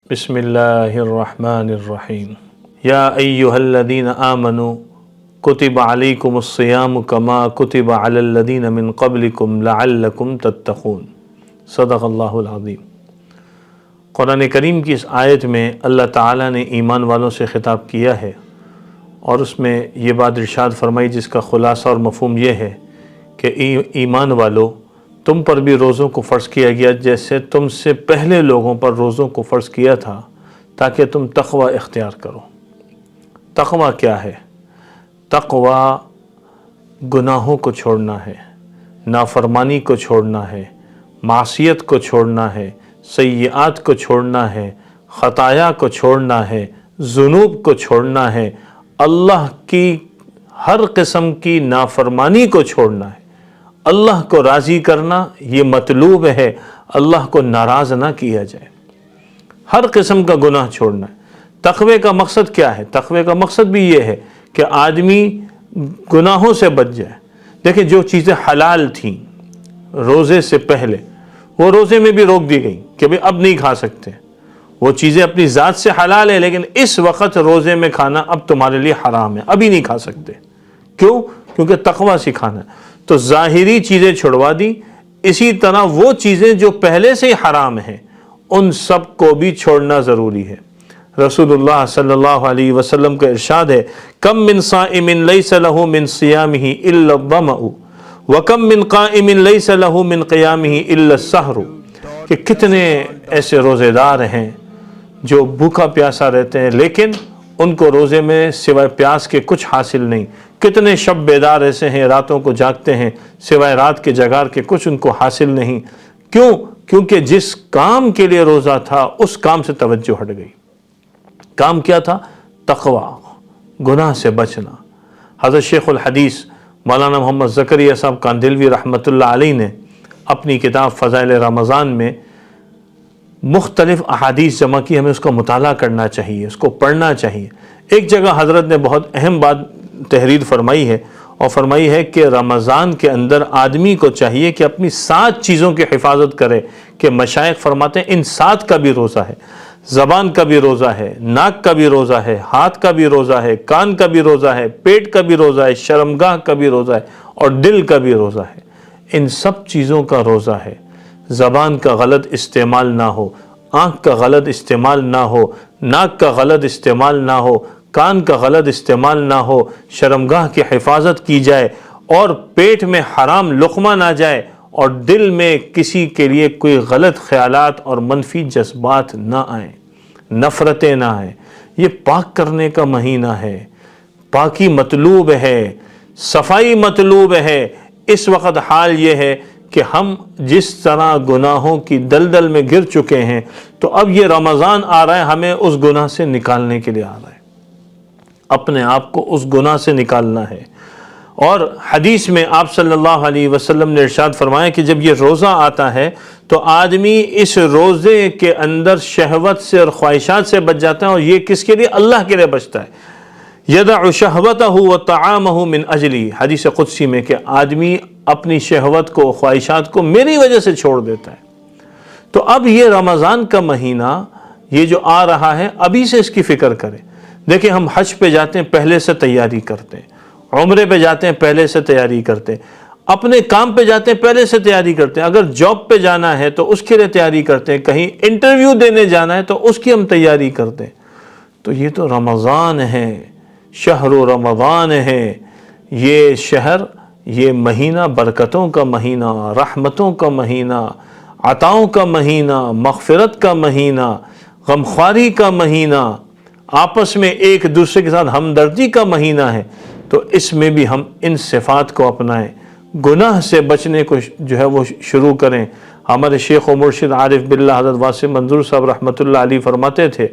بسم اللہ الرحمن الرحیم یا ایہا الذین آمنوا کتب علیکم الصیام کما کتب علی الذین من قبلکم لعلکم تتقون۔ صدق اللہ العظیم۔ قرآن کریم کی اس آیت میں اللہ تعالیٰ نے ایمان والوں سے خطاب کیا ہے اور اس میں یہ بات ارشاد فرمائی جس کا خلاصہ اور مفہوم یہ ہے کہ ایمان والو، تم پر بھی روزوں کو فرض کیا گیا جیسے تم سے پہلے لوگوں پر روزوں کو فرض کیا تھا تاکہ تم تقوی اختیار کرو۔ تقوی کیا ہے؟ تقوی گناہوں کو چھوڑنا ہے، نافرمانی کو چھوڑنا ہے، معصیت کو چھوڑنا ہے، سیئات کو چھوڑنا ہے، خطایا کو چھوڑنا ہے، ذنوب کو چھوڑنا ہے، اللہ کی ہر قسم کی نافرمانی کو چھوڑنا ہے۔ اللہ کو راضی کرنا یہ مطلوب ہے، اللہ کو ناراض نہ کیا جائے۔ ہر قسم کا گناہ چھوڑنا ہے۔ تقوی کا مقصد کیا ہے؟ تقوی کا مقصد بھی یہ ہے کہ آدمی گناہوں سے بچ جائے۔ دیکھیں، جو چیزیں حلال تھیں روزے سے پہلے وہ روزے میں بھی روک دی گئی کہ بھئی اب نہیں کھا سکتے۔ وہ چیزیں اپنی ذات سے حلال ہیں لیکن اس وقت روزے میں کھانا اب تمہارے لیے حرام ہے، ابھی نہیں کھا سکتے۔ کیوں؟ کیونکہ تقوی سکھانا ہے۔ تو ظاہری چیزیں چھڑوا دی، اسی طرح وہ چیزیں جو پہلے سے ہی حرام ہیں ان سب کو بھی چھوڑنا ضروری ہے۔ رسول اللہ صلی اللہ علیہ وسلم کا ارشاد ہے، کم من صائم لیس له من صیامہ الا الظمأ وکم من قائم لیس له من قیامہ الا السحر، کہ کتنے ایسے روزے دار ہیں جو بھوکا پیاسا رہتے ہیں لیکن ان کو روزے میں سوائے پیاس کے کچھ حاصل نہیں۔ کتنے شب بیدار ایسے ہیں، راتوں کو جاگتے ہیں، سوائے رات کے جگار کے کچھ ان کو حاصل نہیں۔ کیوں؟ کیونکہ جس کام کے لیے روزہ تھا اس کام سے توجہ ہٹ گئی۔ کام کیا تھا؟ تقوی، گناہ سے بچنا۔ حضرت شیخ الحدیث مولانا محمد زکریا صاحب کاندھلوی رحمۃ اللہ علیہ نے اپنی کتاب فضائل رمضان میں مختلف احادیث جمع کی، ہمیں اس کا مطالعہ کرنا چاہیے، اس کو پڑھنا چاہیے۔ ایک جگہ حضرت نے بہت اہم بات تحریر فرمائی ہے اور فرمائی ہے کہ رمضان کے اندر آدمی کو چاہیے کہ اپنی 7 چیزوں کی حفاظت کرے، کہ مشائخ فرماتے ہیں ان 7 کا بھی روزہ ہے۔ زبان کا بھی روزہ ہے، ناک کا بھی روزہ ہے، ہاتھ کا بھی روزہ ہے، کان کا بھی روزہ ہے، پیٹ کا بھی روزہ ہے، شرمگاہ کا بھی روزہ ہے اور دل کا بھی روزہ ہے۔ ان سب چیزوں کا روزہ ہے۔ زبان کا غلط استعمال نہ ہو، آنکھ کا غلط استعمال نہ ہو، ناک کا غلط استعمال نہ ہو، کان کا غلط استعمال نہ ہو، شرمگاہ کی حفاظت کی جائے اور پیٹ میں حرام لقمہ نہ جائے اور دل میں کسی کے لیے کوئی غلط خیالات اور منفی جذبات نہ آئیں، نفرتیں نہ آئیں۔ یہ پاک کرنے کا مہینہ ہے، پاکی مطلوب ہے، صفائی مطلوب ہے۔ اس وقت حال یہ ہے کہ ہم جس طرح گناہوں کی دلدل میں گر چکے ہیں تو اب یہ رمضان آ رہا ہے، ہمیں اس گناہ سے نکالنے کے لیے آ رہا ہے، اپنے آپ کو اس گناہ سے نکالنا ہے۔ اور حدیث میں آپ صلی اللہ علیہ وسلم نے ارشاد فرمایا کہ جب یہ روزہ آتا ہے تو آدمی اس روزے کے اندر شہوت سے اور خواہشات سے بچ جاتا ہے، اور یہ کس کے لیے؟ اللہ کے لیے بچتا ہے۔ یدع شہوتہ وطعامہ من اجلی، حدیث قدسی میں کہ آدمی اپنی شہوت کو، خواہشات کو میری وجہ سے چھوڑ دیتا ہے۔ تو اب یہ رمضان کا مہینہ یہ جو آ رہا ہے ابھی سے اس کی فکر کریں۔ دیکھیں، ہم حج پہ جاتے ہیں پہلے سے تیاری کرتے ہیں، عمرے پہ جاتے ہیں پہلے سے تیاری کرتے ہیں، اپنے کام پہ جاتے ہیں پہلے سے تیاری کرتے ہیں، اگر جاب پہ جانا ہے تو اس کے لیے تیاری کرتے ہیں، کہیں انٹرویو دینے جانا ہے تو اس کی ہم تیاری کرتے ہیں۔ تو یہ تو رمضان ہے، شہر رمضان ہے، یہ شہر، یہ مہینہ برکتوں کا مہینہ، رحمتوں کا مہینہ، عطاؤں کا مہینہ، مغفرت کا مہینہ، غمخواری کا مہینہ، آپس میں ایک دوسرے کے ساتھ ہمدردی کا مہینہ ہے۔ تو اس میں بھی ہم ان صفات کو اپنائیں، گناہ سے بچنے کو جو ہے وہ شروع کریں۔ ہمارے شیخ و مرشد عارف باللہ حضرت واسع منظور صاحب رحمۃ اللہ علیہ فرماتے تھے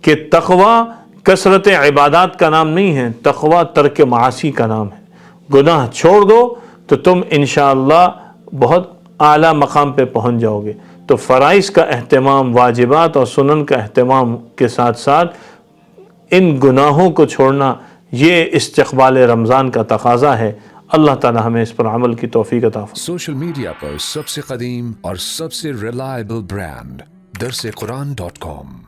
کہ تقوی کثرت عبادات کا نام نہیں ہے، تقوی ترک معاصی کا نام ہے۔ گناہ چھوڑ دو تو تم انشاءاللہ بہت اعلیٰ مقام پہ پہنچ جاؤ گے۔ تو فرائض کا اہتمام، واجبات اور سنن کا اہتمام کے ساتھ ساتھ ان گناہوں کو چھوڑنا، یہ استقبال رمضان کا تقاضا ہے۔ اللہ تعالی ہمیں اس پر عمل کی توفیق عطا فرمائے۔ سوشل میڈیا پر سب سے قدیم اور سب سے ریلائبل برانڈ درسقرآن.com